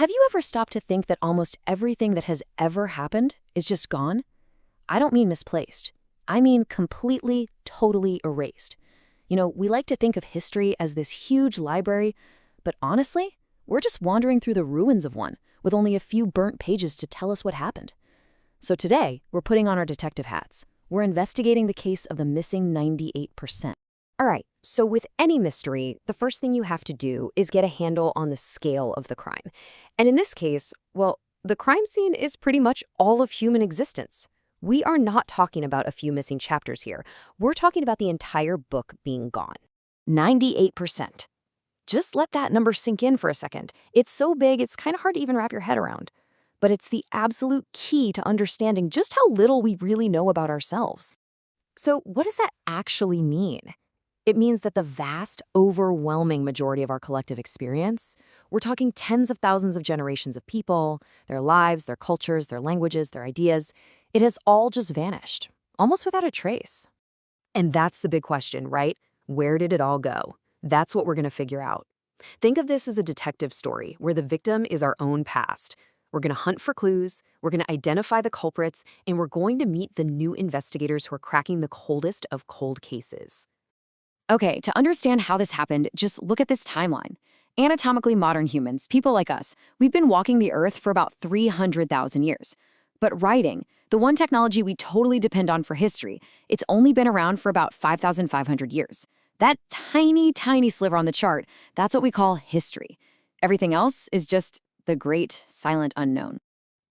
Have you ever stopped to think that almost everything that has ever happened is just gone? I don't mean misplaced. I mean completely, totally erased. We like to think of history as this huge library, but honestly, we're just wandering through the ruins of one, with only a few burnt pages to tell us what happened. So today, we're putting on our detective hats. We're investigating the case of the missing 98%. All right, so with any mystery, the first thing you have to do is get a handle on the scale of the crime. And in this case, well, the crime scene is pretty much all of human existence. We are not talking about a few missing chapters here. We're talking about the entire book being gone. 98%. Just let that number sink in for a second. It's so big, it's kind of hard to even wrap your head around. But it's the absolute key to understanding just how little we really know about ourselves. So what does that actually mean? It means that the vast, overwhelming majority of our collective experience, we're talking tens of thousands of generations of people, their lives, their cultures, their languages, their ideas, it has all just vanished, almost without a trace. And that's the big question, right? Where did it all go? That's what we're going to figure out. Think of this as a detective story where the victim is our own past. We're going to hunt for clues, we're going to identify the culprits, and we're going to meet the new investigators who are cracking the coldest of cold cases. Okay, to understand how this happened, just look at this timeline. Anatomically modern humans, people like us, we've been walking the Earth for about 300,000 years. But writing, the one technology we totally depend on for history, it's only been around for about 5,500 years. That tiny, tiny sliver on the chart, that's what we call history. Everything else is just the great silent unknown.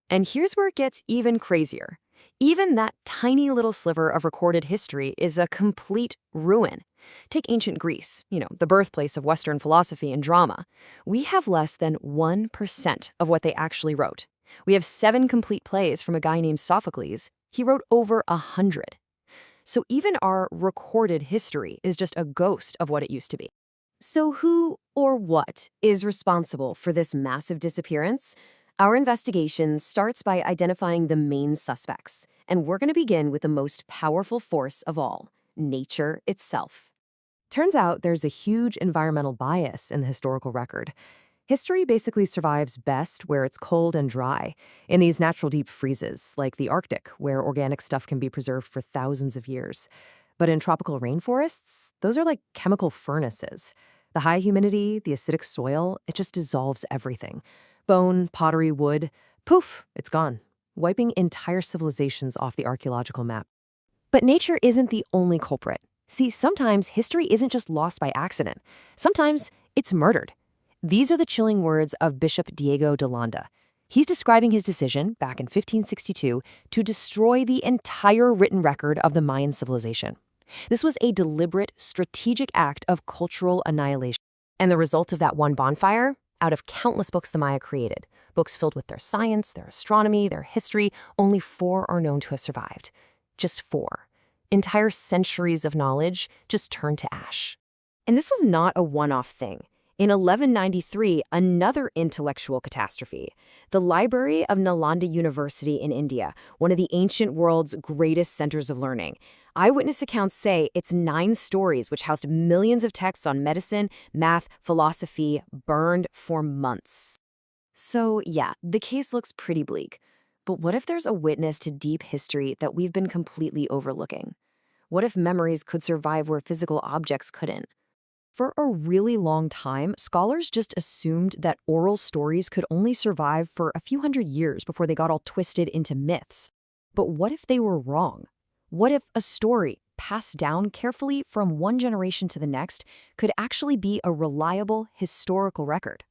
And here's where it gets even crazier. Even that tiny little sliver of recorded history is a complete ruin. Take ancient Greece, the birthplace of Western philosophy and drama. We have less than 1% of what they actually wrote. We have 7 complete plays from a guy named Sophocles. He wrote over 100. So even our recorded history is just a ghost of what it used to be. So who or what is responsible for this massive disappearance? Our investigation starts by identifying the main suspects, and we're going to begin with the most powerful force of all, nature itself. Turns out there's a huge environmental bias in the historical record. History basically survives best where it's cold and dry, in these natural deep freezes, like the Arctic, where organic stuff can be preserved for thousands of years. But in tropical rainforests, those are like chemical furnaces. The high humidity, the acidic soil, it just dissolves everything. Bone, pottery, wood, poof, it's gone, wiping entire civilizations off the archaeological map. But nature isn't the only culprit. See, sometimes history isn't just lost by accident. Sometimes it's murdered. These are the chilling words of Bishop Diego de Landa. He's describing his decision, back in 1562, to destroy the entire written record of the Mayan civilization. This was a deliberate, strategic act of cultural annihilation. And the result of that one bonfire? Out of countless books the Maya created, books filled with their science, their astronomy, their history, only 4 are known to have survived. Just 4. Entire centuries of knowledge just turned to ash. And this was not a one-off thing. In 1193, another intellectual catastrophe. The library of Nalanda University in India, one of the ancient world's greatest centers of learning. Eyewitness accounts say its 9 stories, which housed millions of texts on medicine, math, philosophy, burned for months. So yeah, the case looks pretty bleak. But what if there's a witness to deep history that we've been completely overlooking? What if memories could survive where physical objects couldn't? For a really long time, scholars just assumed that oral stories could only survive for a few hundred years before they got all twisted into myths. But what if they were wrong? What if a story, passed down carefully from one generation to the next, could actually be a reliable historical record?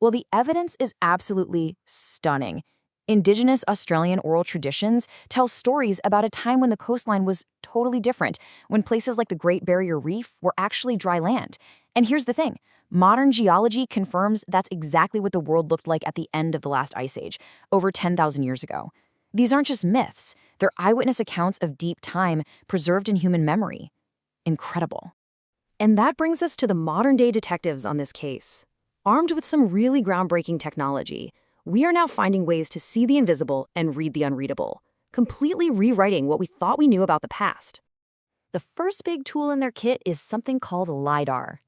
Well, the evidence is absolutely stunning. Indigenous Australian oral traditions tell stories about a time when the coastline was totally different, when places like the Great Barrier Reef were actually dry land. And here's the thing. Modern geology confirms that's exactly what the world looked like at the end of the last ice age, over 10,000 years ago. These aren't just myths. They're eyewitness accounts of deep time preserved in human memory. Incredible. And that brings us to the modern-day detectives on this case. Armed with some really groundbreaking technology, we are now finding ways to see the invisible and read the unreadable, completely rewriting what we thought we knew about the past. The first big tool in their kit is something called LiDAR.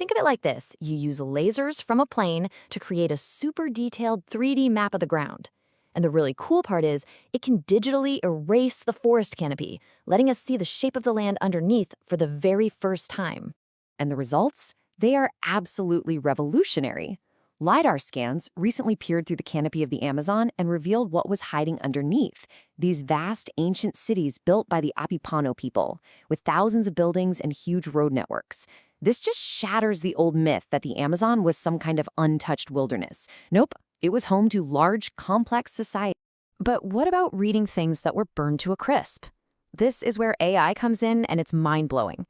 Think of it like this. You use lasers from a plane to create a super detailed 3D map of the ground. And the really cool part is, it can digitally erase the forest canopy, letting us see the shape of the land underneath for the very first time. And the results? They are absolutely revolutionary. LiDAR scans recently peered through the canopy of the Amazon and revealed what was hiding underneath, these vast ancient cities built by the Apipano people, with thousands of buildings and huge road networks. This just shatters the old myth that the Amazon was some kind of untouched wilderness. Nope, it was home to large, complex society. But what about reading things that were burned to a crisp? This is where AI comes in, and it's mind-blowing.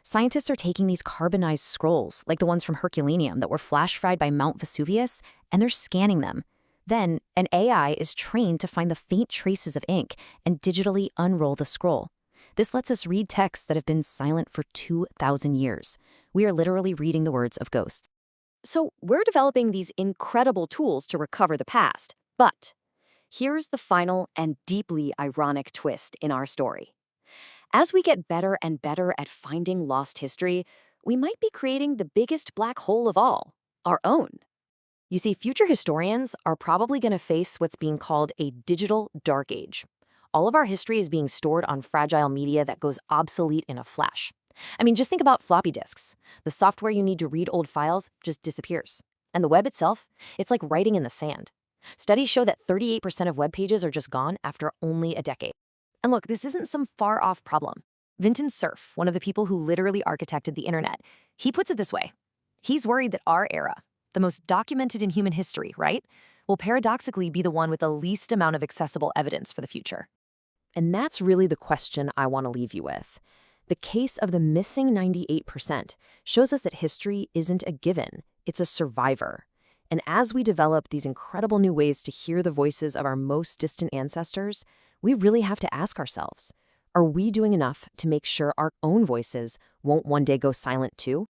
Scientists are taking these carbonized scrolls, like the ones from Herculaneum that were flash-fried by Mount Vesuvius, and they're scanning them. Then, an AI is trained to find the faint traces of ink and digitally unroll the scroll. This lets us read texts that have been silent for 2,000 years. We are literally reading the words of ghosts. So we're developing these incredible tools to recover the past. But here's the final and deeply ironic twist in our story. As we get better and better at finding lost history, we might be creating the biggest black hole of all, our own. You see, future historians are probably going to face what's being called a digital dark age. All of our history is being stored on fragile media that goes obsolete in a flash. I mean, just think about floppy disks. The software you need to read old files just disappears. And the web itself, it's like writing in the sand. Studies show that 38% of web pages are just gone after only a decade. And look, this isn't some far-off problem. Vinton Cerf, one of the people who literally architected the internet, he puts it this way. He's worried that our era, the most documented in human history, right, will paradoxically be the one with the least amount of accessible evidence for the future. And that's really the question I want to leave you with. The case of the missing 98% shows us that history isn't a given, it's a survivor. And as we develop these incredible new ways to hear the voices of our most distant ancestors, we really have to ask ourselves, are we doing enough to make sure our own voices won't one day go silent too?